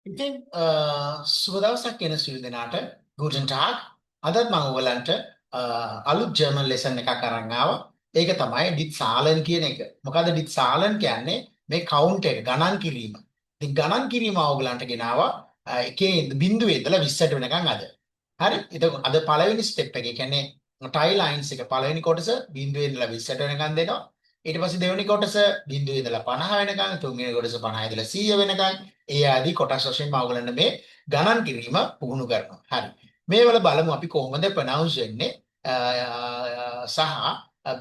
ඉතින් සුබ දවසක් කියන සියලු දෙනාට ගුටන් ටාග්. අදත් මම ඔයගලන්ට අලුත් ජර්මන් ලෙසන් එකක් අරන් ආවා. ඒක තමයි ඩිට් සාලන් කියන එක. මොකද ඩිට් සාලන් කියන්නේ මේ කවුන්ට් එක ගණන් කිරීම. ඉතින් ගණන් කිරීම ඔයගලන්ට ගෙනාවා එකේ බිංදුවේ ඉඳලා 20ට වෙනකන් අද. හරි? එතකොට අද පළවෙනි ස්ටෙප් එක. ඒ කියන්නේ ටයි ලයින්ස් එක පළවෙනි කොටස බිංදුවේ ඉඳලා 20ට වෙනකන් දෙනවා. ඊට පස්සේ දෙවෙනි කොටස බිංදුවේ ඉඳලා 50 වෙනකන්, තුන්වෙනි කොටස 50 ඉඳලා 100 වෙනකන්. ඒ ආදී කොටස් වශයෙන් මම ඔයගලන්ට මේ ගණන් කිරීම පුහුණු කරනවා. හරි. මේවල බලමු අපි කොහොමද ප්‍රොනවුන්ස් වෙන්නේ සහ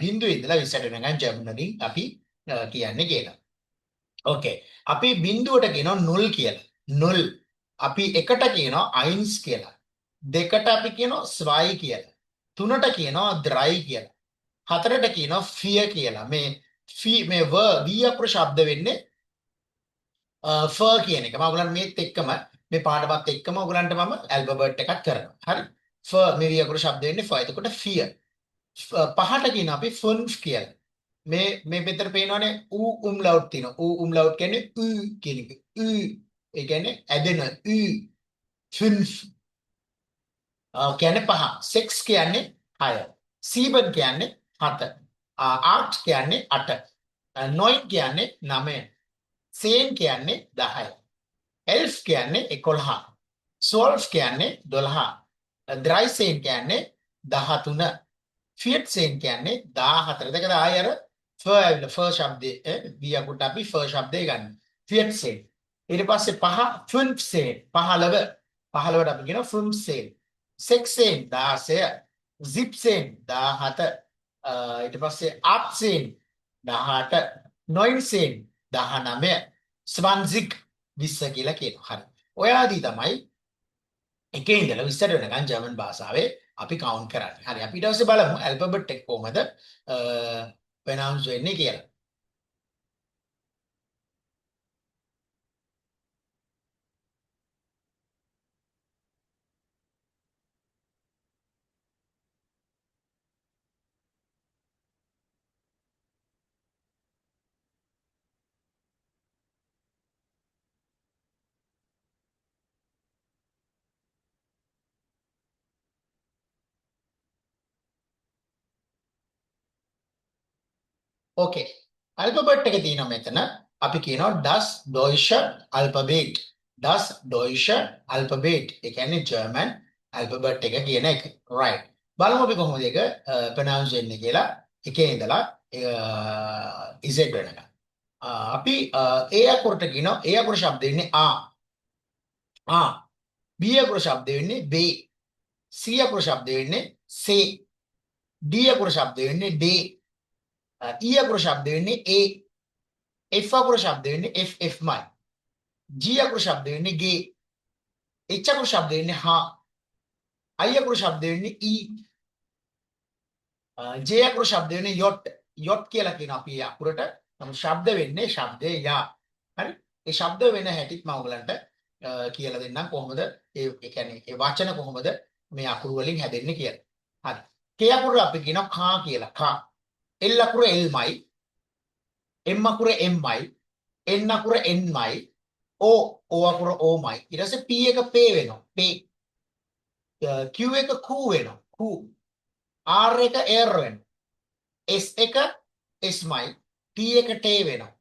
බිංදුවේ ඉඳලා 20ට වෙනකන් ජර්මන් වලින් අපි කියන්නේ කියලා. ඕකේ. අපි බිංදුවට කියනවා 0 කියලා. 0. අපි එකට කියනවා 1 කියලා. දෙකට අපි කියනවා 2 කියලා. තුනට කියනවා 3 කියලා. හතරට කියනවා 4 කියලා. මේ වී අකුර ශබ්ද වෙන්නේ ෆර් කියන එක. මම ඔයගලන්ට මේත් එක්කම මේ පාඩමත් එක්කම ඔයගලන්ට මම ඇල්ෆබෙට් එකක් කරනවා. හරි. ෆර් මේ වී අකුර ශබ්ද වෙන්නේ ෆර්. එතකොට 4. පහට කියන අපි ෆුන්ෆ් කියලා. මේ පෙතර පේනවනේ ඌ උම්ලවුට් තියෙනවා. ඌ උම්ලවුට් කියන්නේ ඌ කියන එක. ඌ ඒ කියන්නේ ඇදෙන ඌ ෆුන්ෆ් කියන්නේ පහ. සෙක්ස් කියන්නේ 6. සීබන් කියන්නේ 7. ආට් කියන්නේ 8. නොයින් කියන්නේ 9. සේන් කියන්නේ 10. එල්ෆ් කියන්නේ 11. සෝල්ෆ් කියන්නේ 12. ඩ්‍රයිසේන් කියන්නේ 13. ෆියට්සේන් කියන්නේ 14. දෙකද ආයෙ අර ෆර් ඇවිල්ලා ෆර් ශබ්දේ වී අකුරට අපි ෆර් ශබ්දේ ගන්න. ෆියට්සේන්. ඊට පස්සේ 5 ෆුන්ෆ්සේන් 15ට අපි කියනවා ෆුන්ෆ්සේන්. සෙක්සේන් 16. සිප්සේන් 17. ඊට පස්සේ ආප්සේන් 18. නොයින්සේන් 19. ස්වන්සික් 20 කියලා කියනවා. හරි. ඔය ආදී තමයි එකේ ඉඳලා 20ට වෙනකන් ජර්මන් භාෂාවේ අපි කවුන්ට් කරන්නේ. හරි. අපි ඊට පස්සේ බලමු ඇල්ෆබෙට් එක කොහමද ප්‍රොනවුන්ස් වෙන්නේ කියලා. ඕකේ. ඇල්ෆබෙට් එක තියෙනවා මෙතන. අපි කියනවා das deutsche Alphabet. das deutsche Alphabet. ඒ කියන්නේ ජර්මන් ඇල්ෆබෙට් එක කියන එක. right. බලමු අපි කොහොමද ඒක ප්‍රොනවුන්ස් වෙන්නේ කියලා. එකේ ඉඳලා Z වෙනකන්. අපි ඒ අකුරට කියනවා ඒ අකුර ශබ්ද වෙන්නේ ආ. B අකුර ශබ්ද වෙන්නේ බේ. C අකුර ශබ්ද වෙන්නේ සේ. D අකුර ශබ්ද වෙන්නේ ඩේ. E අකුර ශබ්ද වෙන්නේ ඒ. F අකුර ශබ්ද වෙන්නේ FFමයි. G අකුර ශබ්ද වෙන්නේ ගේ. H අකුර ශබ්ද වෙන්නේ හා. I අකුර ශබ්ද වෙන්නේ ඊ. J අකුර ශබ්ද වෙන්නේ යොට්. යොට් කියලා කියන අපි ඒ අකුරට නමුත් ශබ්ද වෙන්නේ ශබ්දේ යා. හරි. ඒ ශබ්ද වෙන හැටිත් මම ඔයගලන්ට කියලා දෙන්නම් කොහොමද ඒ කියන්නේ ඒ වචන කොහොමද මේ අකුරු වලින් හැදෙන්නේ කියලා. හරි. K අකුර අපි කියනවා කා කියලා. කා. L අකුර Lමයි. M අකුර Mයි. N අකුර Nමයි. O අකුර Oමයි. ඊට පස්සේ P එක පේ වෙනවා. පේ. Q එක කූ වෙනවා. කූ. R එක එර් වෙනවා. S එක ස්මයි. T එක ටේ වෙනවා.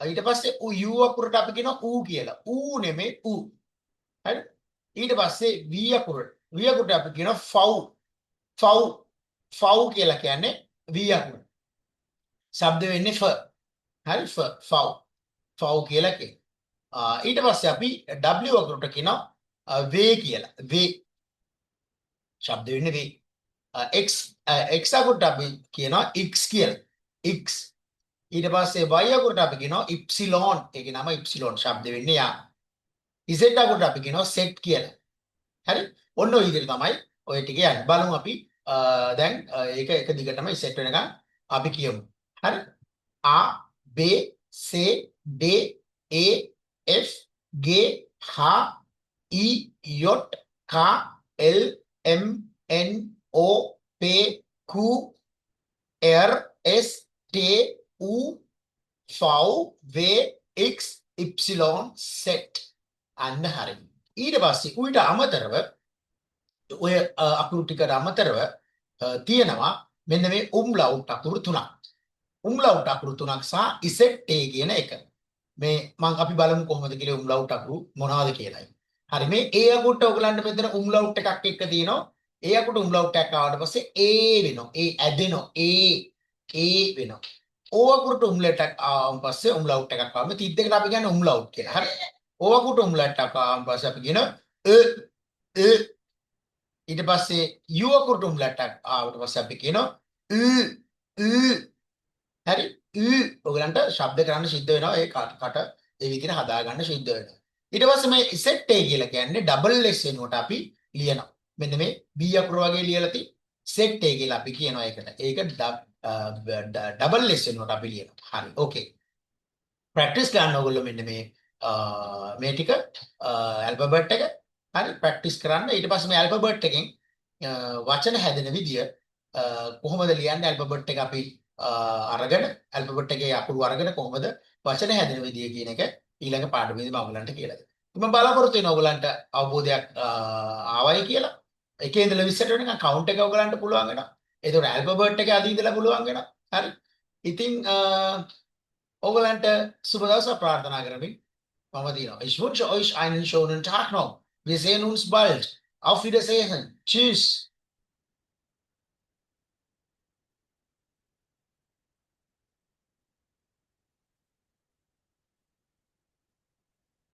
ඊට පස්සේ U අකුරට අපි කියනවා ඌ කියලා. ඌ නෙමෙයි ඌ. හරි? ඊට පස්සේ V අකුරට අපි කියනවා ෆව්. ෆව්. ෆව් කියලා කියන්නේ V අකුර. ශබ්ද වෙන්නේ ෆ. හරි? ෆව්. ෆව් කියලා කියනවා. ඊට පස්සේ අපි W අකුරට කියනවා වේ කියලා. වේ. ශබ්ද වෙන්නේ වේ. X අකුරට අපි කියනවා X කියලා. X. ඊට පස්සේ y අකුරට අපි කියනවා ඉප්සිලෝන්. ඒකේ නම ඉප්සිලෝන්. ශබ්ද වෙන්නේ යා. Z අකුරට අපි කියනවා සෙට් කියලා. හරි? ඔන්න ඔය විදිහට තමයි ඔය ටික යන්නේ. බලමු අපි දැන් ඒක එක දිගටම සෙට් වෙනකන් අපි කියමු. හරි? A B C D E F G H I J K L M N O P Q R S T U V W X Y Z. අන්න හරි. ඊට පස්සේ ඌට අමතරව ඔය අකුරු ටිකට අමතරව තියෙනවා මෙන්න මේ උම්ලවුට් අකුරු තුනක්. උම්ලවුට් අකුරු තුනක් සහ ඉසෙට් ඒ කියන එක. මේ මම අපි බලමු කොහොමද කියලා උම්ලවුට් අකුරු මොනවද කියලායි. හරි මේ ඒ අකුරට ඔයගලන්ට මෙතන උම්ලවුට් එකක් එක්ක තියෙනවා. ඒ අකුරට උම්ලවුට් එකක් ආවට පස්සේ ඒ වෙනවා. ඒ ඇදෙනවා. ඒ වෙනවා. ඕ අකුරට උම්ලවුට් එකක් ආවම පස්සේ උම්ලවුට් එකක් ආවම තිත් දෙකට අපි කියන්නේ උම්ලවුට් කියලා. හරි. ඕ අකුරට උම්ලවුට් එකක් ආවම පස්සේ අපි කියනවා අ ඊට පස්සේ යු අකුරට උම්ලවුට් එකක් ආවට පස්සේ අපි කියනවා 으 හරි ඔයගලන්ට ශබ්ද කරන්න සිද්ධ වෙනවා ඒ කට ඒ විදිහට හදා ගන්න සිද්ධ වෙනවා ඊට පස්සේ මේ සෙට් A කියලා කියන්නේ ඩබල් S වෙනුවට අපි ලියනවා මෙන්න මේ B අකුර වගේ ලියලා තියෙන සෙට් A කියලා අපි කියනවා ඒකට ඒක ඩබල් S වෙනුවට අපි ලියනවා හරි ඕකේ ප්‍රැක්ටිස් ගන්න ඕගොල්ලෝ මෙන්න මේ ටික ඇල්ෆබෙට් එක හරි ප්‍රැක්ටිස් කරන්න ඊට පස්සේ මේ ඇල්ෆබෙට් එකෙන් වචන හැදෙන විදිය කොහොමද ලියන්නේ ඇල්ෆබෙට් එක අපි අරගෙන ඇල්ෆබෙට් එකේ අකුරු අරගෙන කොහොමද වචන හැදෙන විදිය කියන එක ඊළඟ පාඩමේදී මම ඔයගලන්ට කියලා දෙනවා. මම බලාපොරොත්තු වෙනවා ඔයගලන්ට අවබෝධයක් ආවයි කියලා. 1 ඉඳලා 20ට වෙනකන් කවුන්ට් එක ඔයගලන්ට පුළුවන් වෙනවා. ඒතකොට ඇල්ෆබෙට් එකේ අදී ඉඳලා පුළුවන් වෙනවා. හරි. ඉතින් ඔයගලන්ට සුබ දවසක් ප්‍රාර්ථනා කරමින් මම දිනවා. Ich wünsche euch einen schönen Tag noch. Wir sehen uns bald. Auf Wiedersehen. Tschüss.